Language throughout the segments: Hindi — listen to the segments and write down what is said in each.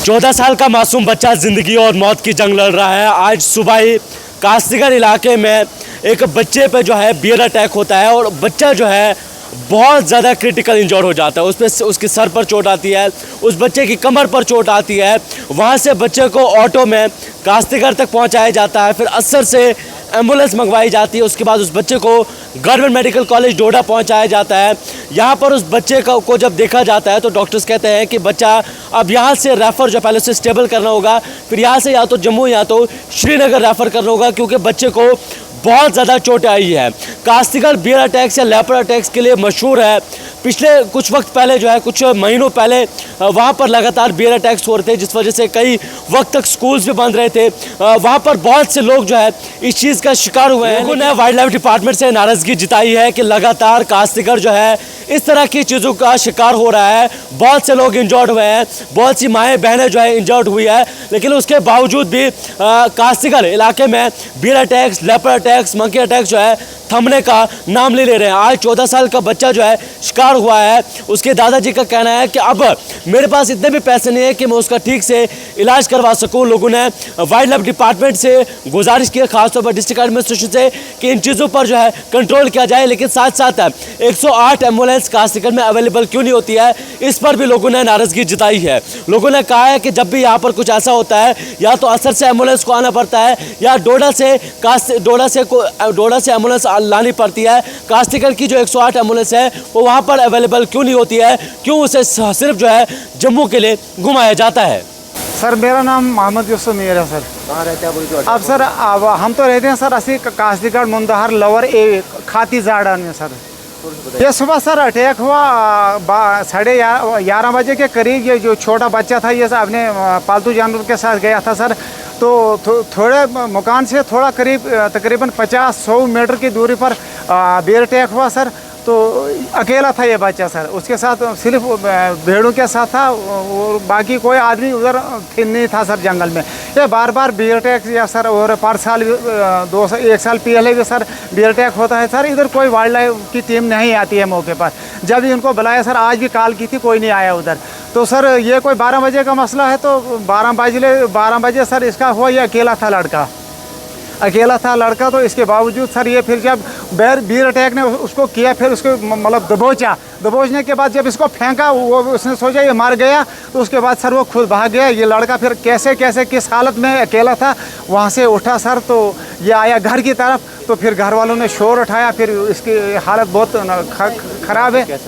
14 साल का मासूम बच्चा ज़िंदगी और मौत की जंग लड़ रहा है। आज सुबह ही कास्तीगढ़ इलाके में एक बच्चे पे जो है बियर अटैक होता है और बच्चा जो है बहुत ज़्यादा क्रिटिकल इंजर्ड हो जाता है। उस पर उसके सर पर चोट आती है, उस बच्चे की कमर पर चोट आती है। वहाँ से बच्चे को ऑटो में कास्तीगढ़ तक पहुँचाया जाता है, फिर अस्सर से एम्बुलेंस मंगवाई जाती है। उसके बाद उस बच्चे को गवर्नमेंट मेडिकल कॉलेज डोडा पहुंचाया जाता है। यहाँ पर उस बच्चे को जब देखा जाता है तो डॉक्टर्स कहते हैं कि बच्चा अब यहाँ से रेफ़र जो पहले से स्टेबल करना होगा, फिर यहाँ से या तो जम्मू या तो श्रीनगर रेफ़र करना होगा, क्योंकि बच्चे को बहुत ज़्यादा चोट आई है। कास्तीगढ़ बियर अटैक्स या लेपर अटैक्स के लिए मशहूर है। पिछले कुछ वक्त पहले जो है, कुछ महीनों पहले वहाँ पर लगातार बियर अटैक्स हो रहे थे, जिस वजह से कई वक्त तक स्कूल्स भी बंद रहे थे। वहाँ पर बहुत से लोग जो है इस चीज़ का शिकार हुए हैं। लोगों ने वाइल्ड लाइफ डिपार्टमेंट से नाराज़गी जताई है कि लगातार कास्तीगढ़ जो है इस तरह की चीज़ों का शिकार हो रहा है। बहुत से लोग इंजर्ड हुए हैं, बहुत सी माएँ बहनें जो है इंजर्ड हुई है, लेकिन उसके बावजूद भी कास्तीगढ़ इलाके में bear attacks, leopard attacks, monkey attacks जो है थमने का नाम ले रहे हैं। आज 14 साल का बच्चा जो है शिकार हुआ है। उसके दादाजी का कहना है कि अब मेरे पास इतने भी पैसे नहीं है कि मैं उसका ठीक से इलाज करवा सकूं। लोगों ने वाइल्ड लाइफ डिपार्टमेंट से गुजारिश की है, खासतौर पर डिस्ट्रिक्ट एडमिनिस्ट्रेशन से, कि इन चीज़ों पर जो है कंट्रोल किया जाए। लेकिन साथ साथ 108 एम्बुलेंस कास्तीगढ़ में अवेलेबल क्यों नहीं होती है, इस पर भी लोगों ने नाराज़गी जताई है। लोगों ने कहा है कि जब भी यहाँ पर कुछ ऐसा होता है, या तो असर से एम्बुलेंस को आना पड़ता है या डोडा से एम्बुलेंस लानी पड़ती है। कास्तीगढ़ की जो 108 एम्बुलेंस है वो वहाँ पर अवेलेबल क्यों नहीं होती है, क्यों उसे सिर्फ जो है जम्मू के लिए घुमाया जाता है। सर मेरा नाम मोहम्मद यूसुफ मीर है सर। कहाँ रहते हैं बोल? अब सर हम तो रहते हैं सर असी कास्तीगढ़ मुंदहर लवर ए खाती जाड़ान में सर। ये सुबह सर अटैक हुआ 11:30 बजे के करीब। ये जो छोटा बच्चा था, ये अपने पालतू जानवर के साथ गया था सर। तो थोड़े मकान से थोड़ा तकरीबन 50-100 मीटर की दूरी पर बियर अटैक हुआ सर। तो अकेला था ये बच्चा सर, उसके साथ सिर्फ भेड़ों के साथ था, और बाकी कोई आदमी उधर नहीं था सर जंगल में। ये बार बार बियर अटैक या सर, और पर साल 1 साल पहले भी सर बियर अटैक होता है सर। इधर कोई वाइल्ड लाइफ की टीम नहीं आती है मौके पर। जब भी उनको बुलाया सर, आज भी कॉल की थी, कोई नहीं आया उधर। तो सर ये कोई 12 बजे का मसला है, तो 12 बजे सर इसका हुआ। ये अकेला था लड़का। तो इसके बावजूद सर ये फिर जब बियर अटैक ने उसको किया, फिर उसको मतलब दबोचने के बाद जब इसको फेंका, वो उसने सोचा ये मर गया, तो उसके बाद सर वो खुद भाग गया। ये लड़का फिर कैसे किस हालत में अकेला था, वहाँ से उठा सर, तो ये आया घर की तरफ। तो फिर घर वालों ने शोर उठाया, फिर इसकी हालत बहुत ख़राब है।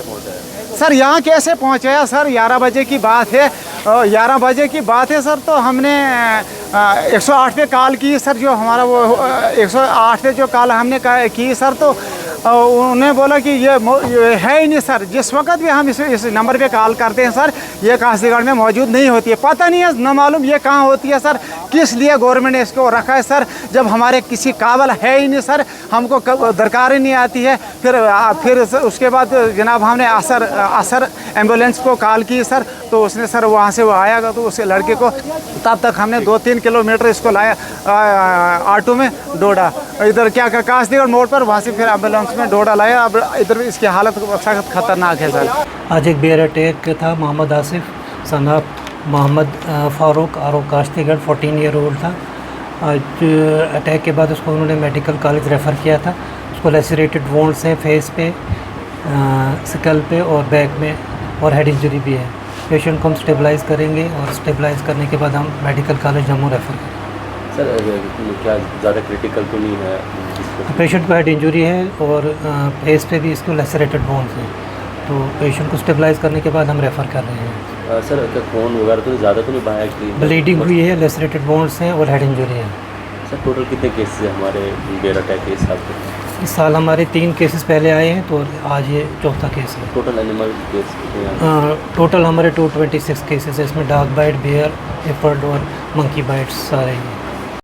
सर यहाँ कैसे पहुँचाया सर? 11 बजे की बात है, 11 बजे की बात है सर। तो हमने 108 पे कॉल की सर। जो हमारा वो 108 पे जो कॉल हमने की सर, तो उन्होंने बोला कि ये है ही नहीं सर। जिस वक्त भी हम इस नंबर पे कॉल करते हैं सर, ये कास्तीगढ़ में मौजूद नहीं होती है। पता नहीं है, न मालूम ये कहाँ होती है सर, किस लिए गवर्नमेंट ने इसको रखा है सर, जब हमारे किसी काबल है ही नहीं सर, हमको दरकार ही नहीं आती है। फिर उसके बाद जनाब हमने असर एम्बुलेंस को कॉल की सर। तो उसने सर वहाँ से वो आया, तो उस लड़के को तब तक हमने 2-3 किलोमीटर इसको लाया ऑटो में डोडा, इधर क्या कास्तीगढ़ मोड़ पर, वहाँ से फिर एम्बुलेंस में डोडा लाया। अब इधर इसकी हालत सख्त खतरनाक है सर। आज एक बियर अटैक था। मोहम्मद आसिफ सनाब मोहम्मद फ़ारूक और कास्तीगढ़ 14 ईयर ओल्ड था। आज अटैक के बाद उसको उन्होंने मेडिकल कॉलेज रेफ़र किया था। उसको लेसरेटेड वोंड्स हैं फेस पे, स्कल पे और बैक में, और हेड इंजरी भी है। पेशेंट को हम स्टेबलाइज़ करेंगे, और स्टेबलाइज़ करने के बाद हम मेडिकल कॉलेज जम्मू रेफ़र करेंगे। सर क्या ज़्यादा क्रिटिकल तो नहीं है? पेशेंट को हेड इंजरी है और फेस पे भी इसको लेसरेटेड बोन्स हैं। तो पेशेंट को स्टेबलाइज़ करने के बाद हम रेफ़र कर रहे हैं। सर क्या खून वगैरह तो ज़्यादा तो नहीं बहाया कि? ब्लीडिंग हुई है, लेसरेटेड बोन्स हैं और हेड इंजरी है। सर टोटल कितने केसेस हैं हमारे बियर अटैक के हिसाब से? इस साल हमारे 3 केसेस पहले आए हैं, तो आज ये 4था केस है। टोटल एनिमल केस टोटल हमारे 226 केसेस है। इसमें डॉग बाइट, बियर, लेपर्ड और मंकी बाइट्स सारे हैं।